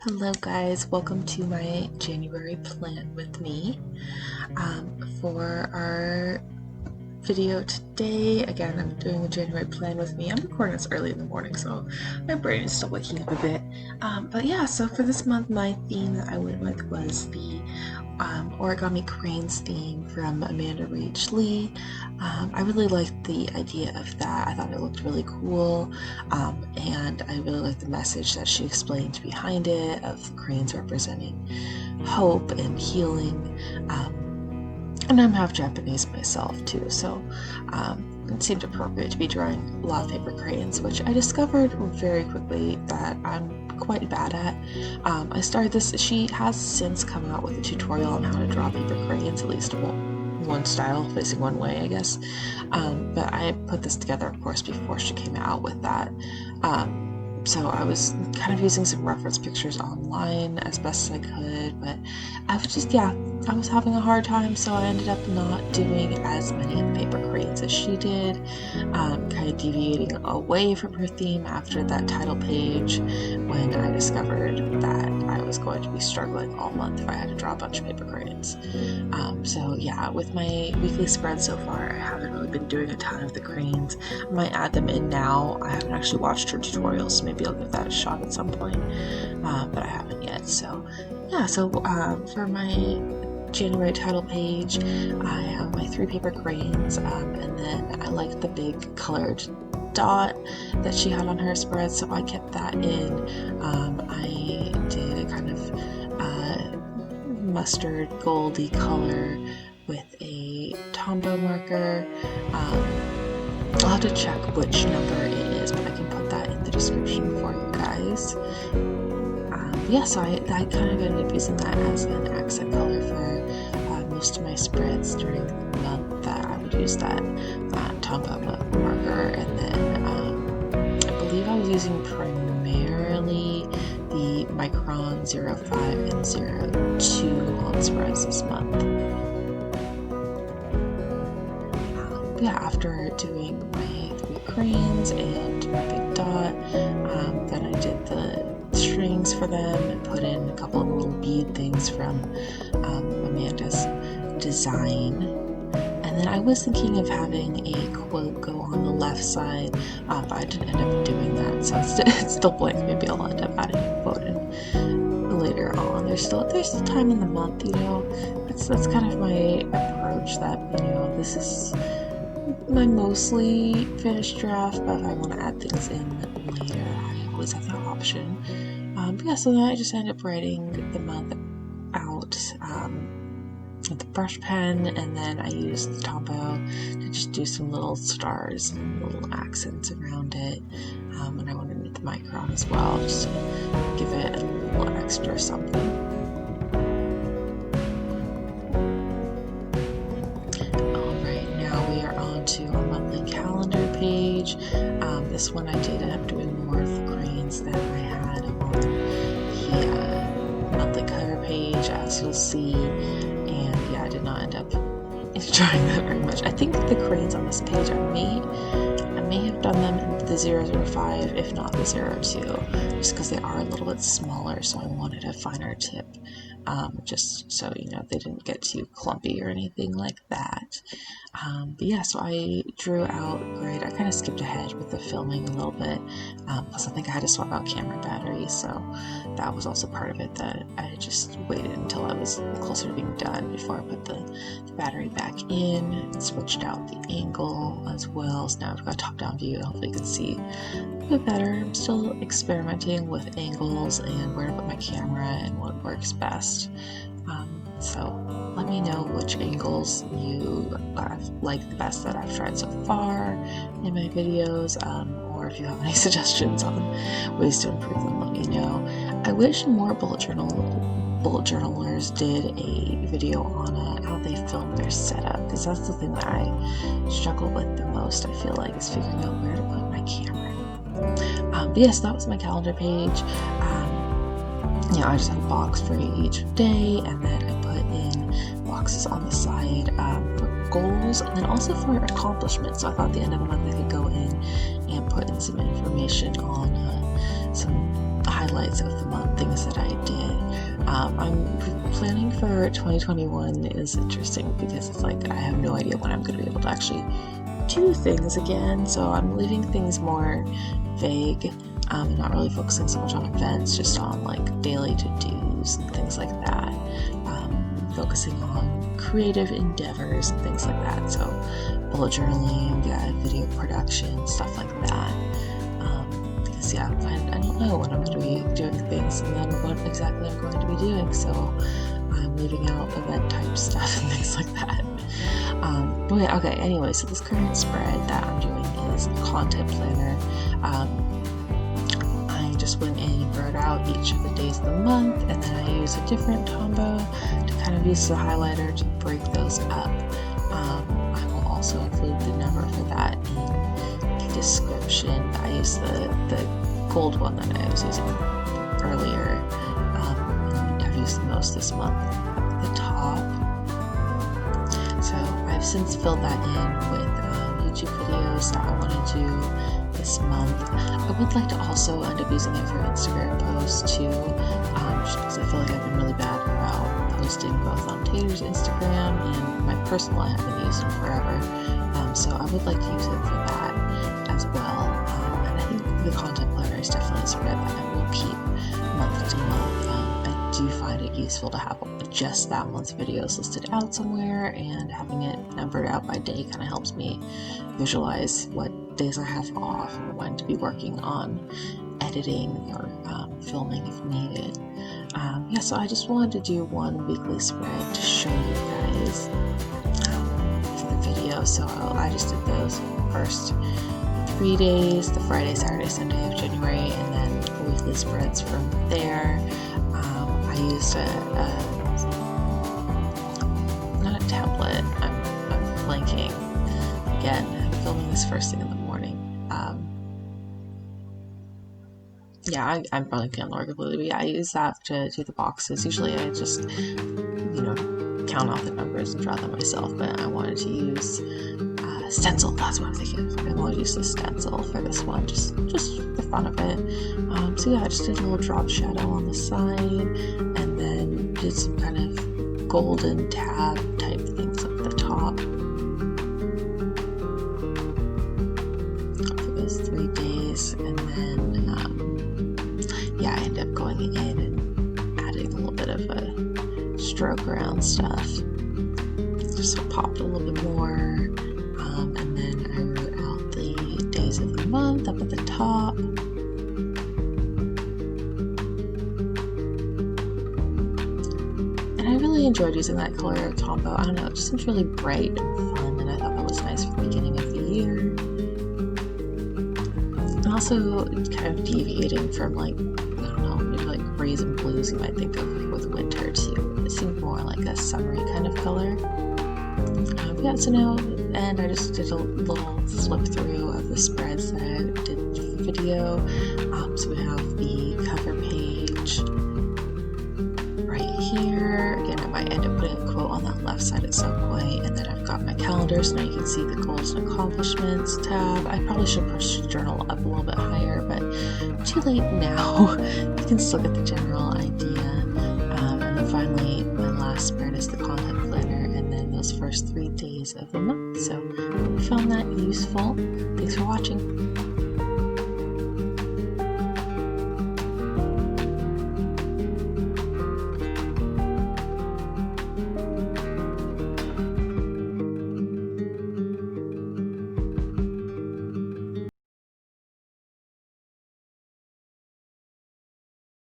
Hello guys, welcome to my January plan with me. For our video today, again, I'm doing the January plan with me. I'm recording this early in the morning, so my brain is still waking up a bit. But yeah, so for this month, my theme that I went with was the origami cranes theme from Amanda Rach Lee. I really liked the idea of that. I thought it looked really cool, and I really liked the message that she explained behind it of cranes representing hope and healing. And I'm half Japanese myself too, so it seemed appropriate to be drawing a lot of paper cranes, which I discovered very quickly that I'm quite bad at. I started this. She has since come out with a tutorial on how to draw paper cranes, at least one style, facing one way, I guess. But I put this together, of course, before she came out with that. So I was kind of using some reference pictures online as best as I could, but I was having a hard time, so I ended up not doing as many of the paper cranes as she did, kind of deviating away from her theme after that title page when I discovered that I was going to be struggling all month if I had to draw a bunch of paper cranes. So yeah, with my weekly spread so far, I haven't really been doing a ton of the cranes. I might add them in now. I haven't actually watched her tutorial, so maybe I'll give that a shot at some point, but I haven't yet. So yeah, for my January title page, I have my 3 paper cranes, and then I liked the big colored dot that she had on her spread, so I kept that in. I did a kind of mustard goldy color with a Tombow marker. I'll have to check which number it is, but I can put that in the description for you guys. Yeah, so I kind of ended up using that as an accent color for most of my spreads during the month. That I would use that Tombow marker, and then I believe I was using primarily the Micron 05 and 02 on spreads this month. Yeah, after doing my 3 cranes and my big dot, then I did the strings for them and put in a couple of little bead things from Amanda's design. And then I was thinking of having a quote go on the left side, but I didn't end up doing that, so it's still blank. Maybe I'll end up adding a quote in later on. There's still time in the month, you know. That's kind of my approach, that, you know, this is my mostly finished draft, but if I want to add things in later, I always have that option. But yeah, so then I just ended up writing the month out with the brush pen, and then I used the Tombow to just do some little stars and little accents around it. And I wanted with the Micron as well, just to give it a little extra something. To our monthly calendar page. This one I did end up doing more of the cranes than I had on the monthly cover page, as you'll see, and yeah, I did not end up enjoying that very much. I think the cranes on this page, I may have done them in the 005, if not the 02, just because they are a little bit smaller, so I wanted a finer tip, just so, you know, they didn't get too clumpy or anything like that. But yeah, so I drew out grid. I kind of skipped ahead with the filming a little bit, plus I think I had to swap out camera batteries, so that was also part of it, that I just waited until I was closer to being done before I put the battery back in, and switched out the angle as well. So now I've got a top-down view, and hopefully you can see a bit better. I'm still experimenting with angles and where to put my camera and what works best. So let me know which angles you like the best that I've tried so far in my videos, or if you have any suggestions on ways to improve them, let me know. I wish more bullet journalers did a video on how they film their setup, because that's the thing that I struggle with the most, I feel like, is figuring out where to put my camera. But yes, that was my calendar page. You know, I just had a box for each day, and then I put in boxes on the side for goals, and then also for accomplishments. So I thought at the end of the month I could go in and put in some information on some highlights of the month, things that I I'm planning for 2021 is interesting because it's like I have no idea when I'm going to be able to actually do things again, so I'm leaving things more vague and not really focusing so much on events, just on like daily to-dos and things like that, focusing on creative endeavors and things like that, so bullet journaling, video production, stuff like that. Because I don't know when I'm going to be doing things and then what exactly I'm going to be doing, so I'm leaving out event type stuff and things like that. But yeah, okay, anyway, so this current spread that I'm doing is a content planner. I just went in and wrote out each of the days of the month, and then I use a different Tombow to kind of use the highlighter to break those up. I will also include the number for that in the description. I use the gold one that I was using earlier, and I've used the most this month. The top. So I've since filled that in with YouTube videos that I want to do this month. I would like to also end up using it for Instagram posts too, just because I feel like I've been really bad about posting both on Tater's Instagram and my personal. I haven't used them forever, so I would like to use it for that as well. And I think the content planner is definitely a spread that I will keep month to month. I do find it useful to have just that month's videos listed out somewhere, and having it numbered out by day kind of helps me visualize what days I have off or when to be working on editing or filming if needed. Yeah, so I just wanted to do one weekly spread to show you guys for the video. So I just did those first 3 days, the Friday, Saturday, Sunday of January, and then weekly spreads from there. I used not a template, I'm blanking. Again, I'm filming this first thing in the morning. Yeah, I'm blanking on the word completely, but yeah, I use that to do the boxes. Usually I just, count out the numbers and draw them myself, but I wanted to use stencil, that's what I'm thinking of. I want to use the stencil for this one, just for the fun of it. So yeah, I just did a little drop shadow on the side, and then did some kind of golden tab type things up the top for those 3 days, and then I ended up going in and adding a little bit of a stroke around stuff, just so it popped a little bit more. And then I wrote out the days of the month up at the top. And I really enjoyed using that color Tombow. I don't know, it just seems really bright and fun, and I thought that was nice for the beginning of the year. And also kind of deviating from like, maybe like grays and blues you might think of with winter too. It seemed more like a summery kind of color. Yeah, so now, and I just did a little flip through of the spreads that I did for the video. So we have the cover page right here. Again, I might end up putting a quote on that left side at some point, and then I've got my calendar, so now you can see the goals and accomplishments tab. I probably should push the journal up a little bit higher, but too late now. You can still get the general idea. And then finally, my last spread is the content planner, and then those first 3 days of the month. So I hope you found that useful. Thanks for watching.